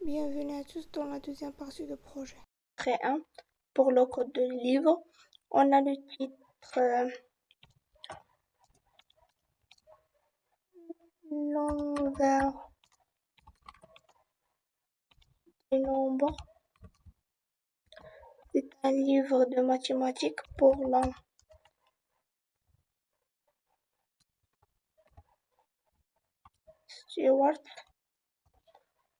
Bienvenue à tous dans la deuxième partie de projet. Très 1. Pour le code de livre, on a le titre l'envers des nombres. C'est un livre de mathématiques pour l'an. Stewart.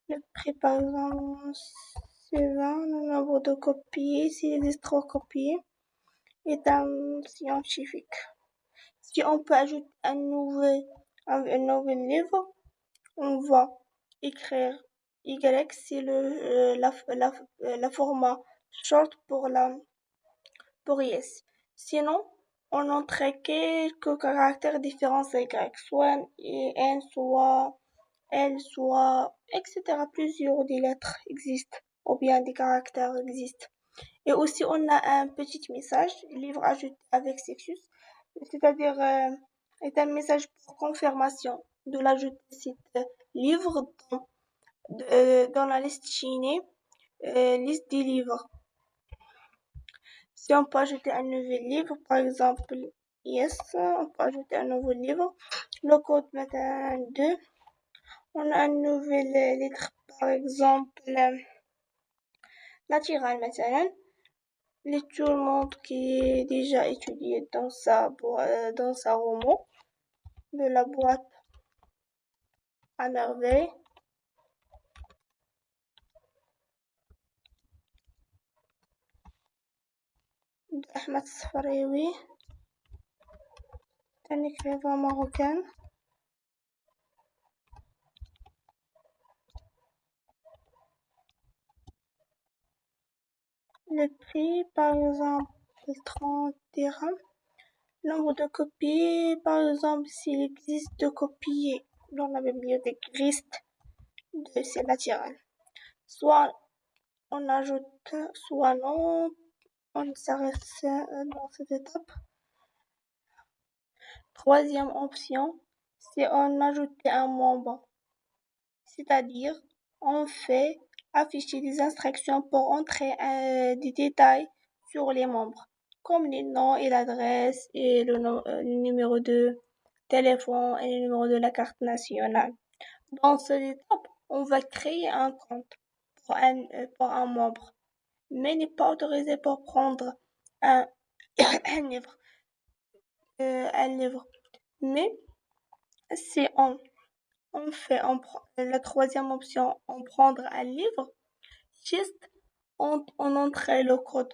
Le prix, par exemple, c'est 20. Le nombre de copies, s'il existe 3 copies, est un scientifique. Si on peut ajouter un nouvel livre, on va écrire Y, c'est la format short pour yes. Sinon, on entrait quelques caractères différents à Y, soit N, soit L, soit etc. Plusieurs des lettres existent, ou bien des caractères existent. Et aussi, on a un petit message, livre ajouté avec sexus, c'est-à-dire est un message pour confirmation de l'ajout de cet livre dans la liste chinée, liste des livres. Si on peut ajouter un nouvel livre, par exemple, yes, on peut ajouter un nouveau livre. Le code maintenant 2. On a une nouvelle lettre, par exemple, naturelle maintenant. Tout le monde qui est déjà étudié dans sa roman de la boîte à merveille. d'Ahmed Sfarewi, un écrivain marocain. Le prix, par exemple, 30 dirhams. Nombre de copies, par exemple, s'il existe 2 copies dans la bibliothèque liste de ces latérales. Soit on ajoute, soit non, on s'arrête dans cette étape. Troisième option, c'est on ajoute un membre. C'est-à-dire, on fait afficher des instructions pour entrer des détails sur les membres, comme les noms et l'adresse et le numéro de téléphone et le numéro de la carte nationale. Dans cette étape, on va créer un compte pour un membre, mais n'est pas autorisé pour prendre un livre. Mais si on prend la troisième option, on prendre un livre, juste on entrait le code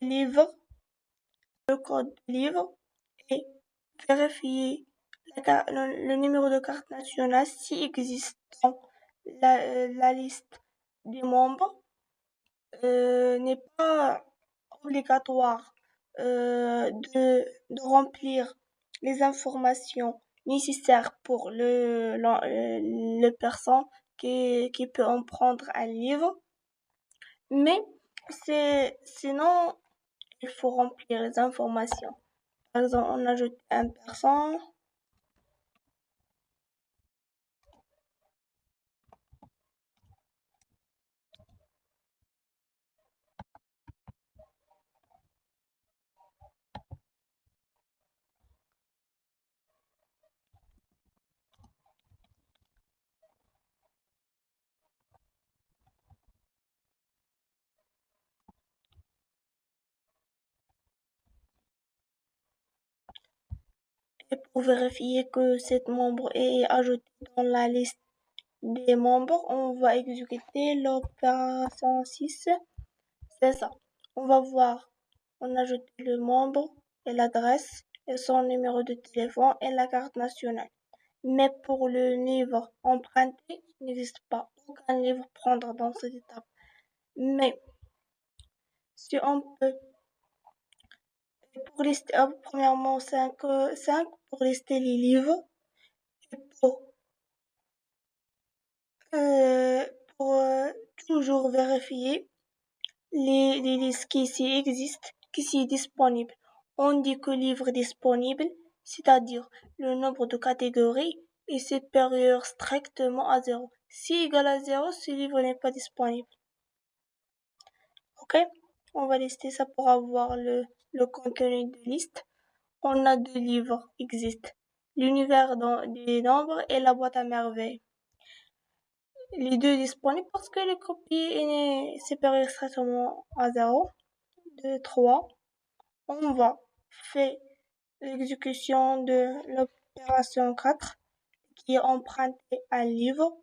livre et vérifier le numéro de carte nationale s'il existe dans la liste des membres. N'est pas obligatoire de remplir les informations nécessaires pour le personne qui peut en prendre un livre. Mais sinon, il faut remplir les informations. Par exemple, on ajoute un personne. Et pour vérifier que cet membre est ajouté dans la liste des membres, on va exécuter l'opération 6. C'est ça. On va voir, on ajoute le membre et l'adresse et son numéro de téléphone et la carte nationale. Mais pour le livre emprunté, il n'existe pas aucun livre prendre dans cette étape. Mais si on peut, pour lister, premièrement 5 pour lister les livres et pour toujours vérifier les listes qui ici existent, qui sont disponibles. On dit que livre disponible, c'est-à-dire le nombre de catégories est supérieur strictement à 0. Si égal à 0, ce livre n'est pas disponible. Ok? On va lister ça pour avoir le contenu de liste. On a 2 livres qui existent. L'univers des nombres et la boîte à merveilles. Les deux disponibles parce que le copier est séparé strictement à 0. 2, 3. On va faire l'exécution de l'opération 4 qui est emprunter un livre.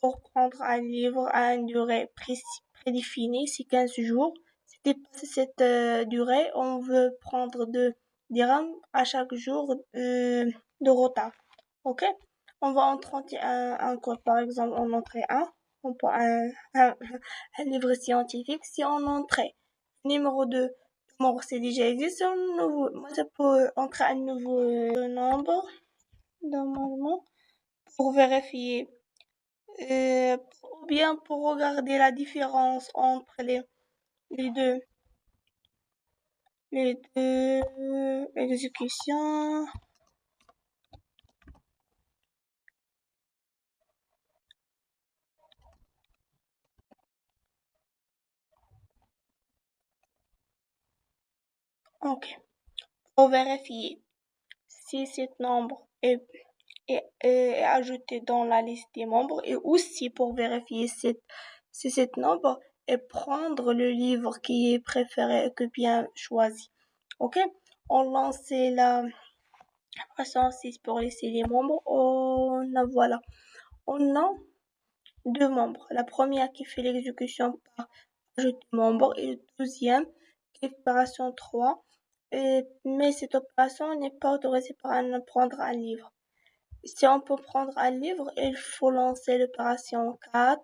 Pour prendre un livre à une durée prédéfinie, c'est 15 jours. Si dépasse cette durée, on veut prendre 2 dirhams à chaque jour de retard. Ok? On va entrer un code, par exemple, on entrait on prend un livre scientifique. Si on entrait numéro 2, membre c'est déjà existe, moi ça peut entrer un nouveau nombre, normalement, pour vérifier ou bien pour regarder la différence entre les deux exécutions. Ok. Pour vérifier si ce nombre est ajouté dans la liste des membres et aussi pour vérifier si ce nombre et prendre le livre qui est préféré que bien choisi. Ok? On lance la façon 6 pour laisser les membres. Voilà. On a 2 membres. La première qui fait l'exécution par ajouter membre et le deuxième qui est opération 3. Mais cette opération n'est pas autorisée par prendre un livre. Si on peut prendre un livre, il faut lancer l'opération 4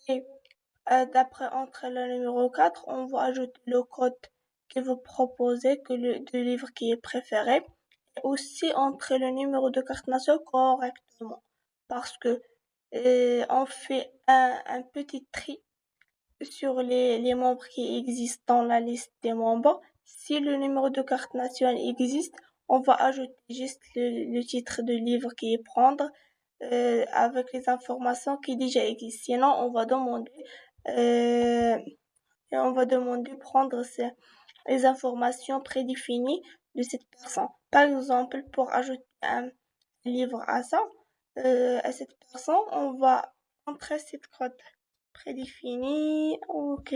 et d'après entre le numéro 4, on va ajouter le code que vous proposez que le livre qui est préféré et aussi entrer le numéro de carte nationale correctement parce que on fait un petit tri sur les membres qui existent dans la liste des membres. Si le numéro de carte nationale existe, on va ajouter juste le titre de livre qui est prendre avec les informations qui déjà existent. Sinon, euh, on va demander prendre les informations prédéfinies de cette personne. Par exemple, pour ajouter un livre à ça, à cette personne, on va entrer cette code prédéfini. Ok,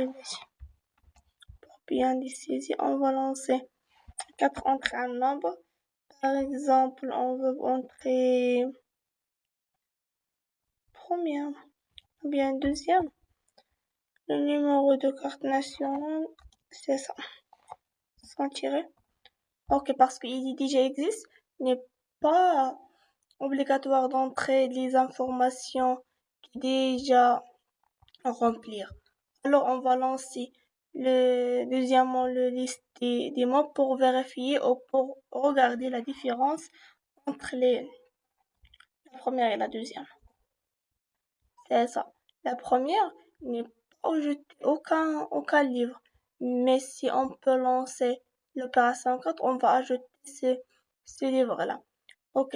pour bien décider, on va lancer 4 entrées un nombre. Par exemple, on veut entrer première ou bien deuxième. Le numéro de carte nationale, c'est ça. Sans tirer. Ok, parce qu'il déjà existe, n'est pas obligatoire d'entrer les informations qui déjà remplir. Alors, on va lancer deuxièmement le liste des mots pour vérifier ou pour regarder la différence entre la première et la deuxième. C'est ça. La première n'est pas ajouté aucun livre. Mais si on peut lancer l'opération 4, on va ajouter ce livre-là. Ok.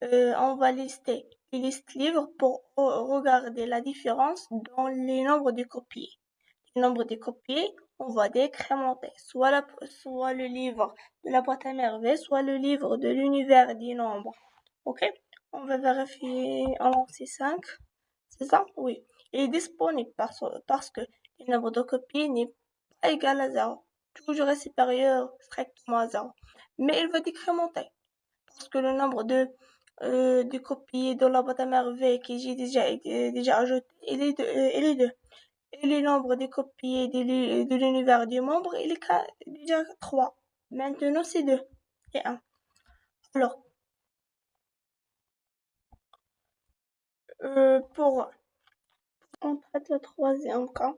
On va lister les listes livres pour regarder la différence dans les nombres de copies. Le nombre de copies, on va décrémenter soit le livre de la boîte à merveilles, soit le livre de l'univers des nombres. Ok? On va vérifier en lancer 5. C'est ça? Oui. Il est disponible parce que le nombre de copies n'est pas égal à 0. Toujours est supérieur strictement à 0. Mais il va décrémenter parce que le nombre de copies de la boîte à merveilles que j'ai déjà ajouté, il est 2. Et le nombre de copies de l'univers du membre, il est déjà 3. Maintenant, c'est 2 et 1. Alors, pour on traite le troisième cas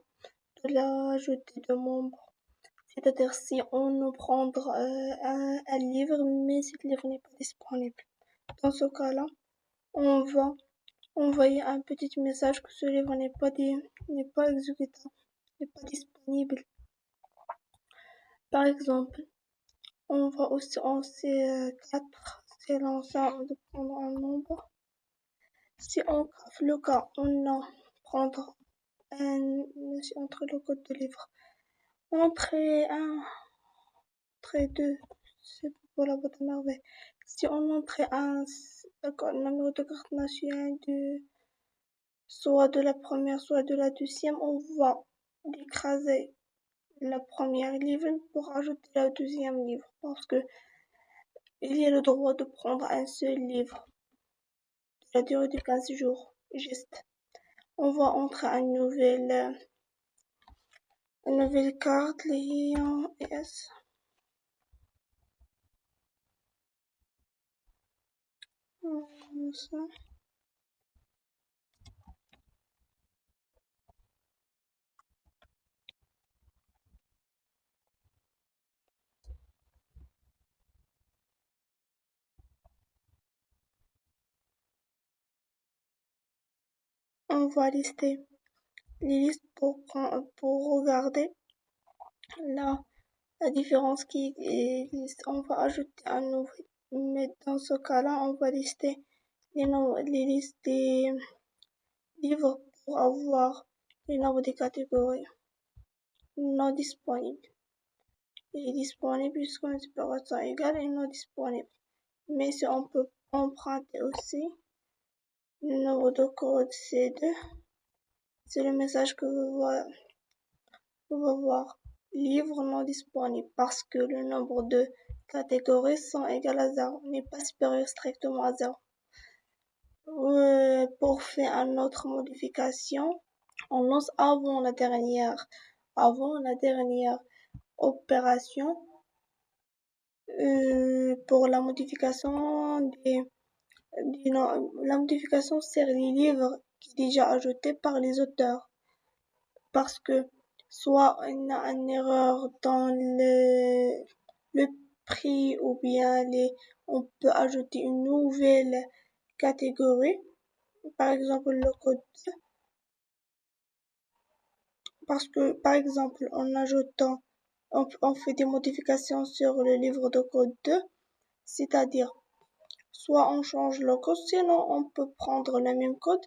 de l'ajouter de membres. C'est-à-dire si on nous prend un livre, mais ce livre n'est pas disponible. Dans ce cas-là, on va envoyer un petit message que ce livre n'est pas exécutable, n'est pas disponible. Par exemple, on va aussi en C4, c'est l'ensemble de prendre un nombre. Si on grave le cas, on en prendre entre le code de livre. Entrée 1, entrée 2, c'est pour la boîte à merveille. Si on entrait un numéro de carte nationale soit de la première, soit de la deuxième, on va écraser la première livre pour ajouter la deuxième livre parce que il y a le droit de prendre un seul livre de la durée de 15 jours. Juste. On va entrer une nouvelle carte, les ES. Ça. On va lister les listes pour regarder la différence qui existe. On va ajouter un nouveau. Mais dans ce cas-là, on va lister les listes des livres pour avoir les nombres des catégories non disponibles. Il est disponible puisqu'une séparation égale et non disponible. Mais si on peut emprunter aussi le numéro de code C2, c'est le message que vous va voir livre non disponible parce que le nombre de catégories sont égales à 0, n'est pas supérieur strictement à 0. Pour faire une autre modification, on lance avant la dernière opération pour la modification la modification sert les livres qui sont déjà ajoutés par les auteurs parce que soit on a une erreur dans le prix ou bien on peut ajouter une nouvelle catégorie, par exemple le code 2, parce que par exemple en ajoutant on fait des modifications sur le livre de code 2, c'est-à-dire soit on change le code, sinon on peut prendre le même code.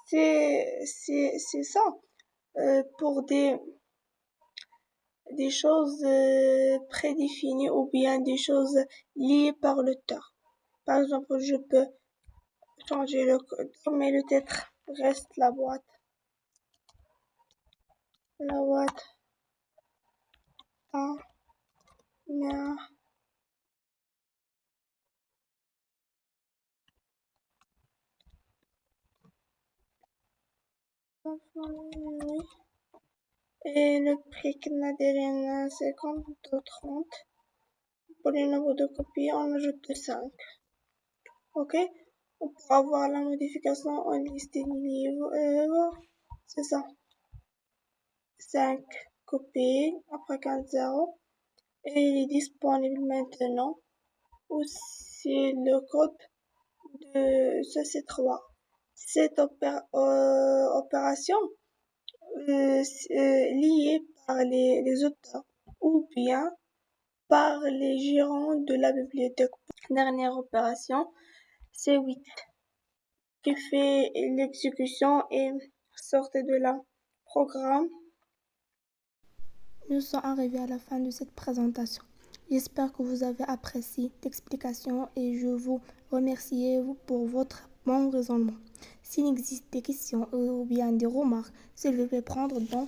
C'est ça. Pour des choses prédéfinies ou bien des choses liées par l'auteur. Par exemple, je peux changer le code, mais le titre reste la boîte. La boîte à merveille. Et le prix canadien 50 ou 30. Pour les nombres de copies, on ajoute 5. Ok? Pour avoir la modification en liste des livres, c'est ça. 5 copies après 15 0. Et il est disponible maintenant. Aussi le code de CC3. Cette opération liée par les auteurs ou bien par les gérants de la bibliothèque. Dernière opération, c'est 8 qui fait l'exécution et sortez de la programme. Nous sommes arrivés à la fin de cette présentation. J'espère que vous avez apprécié l'explication et je vous remercie pour votre bon raisonnement. S'il existe des questions ou bien des remarques, s'il vous plaît prendre dans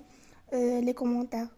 les commentaires.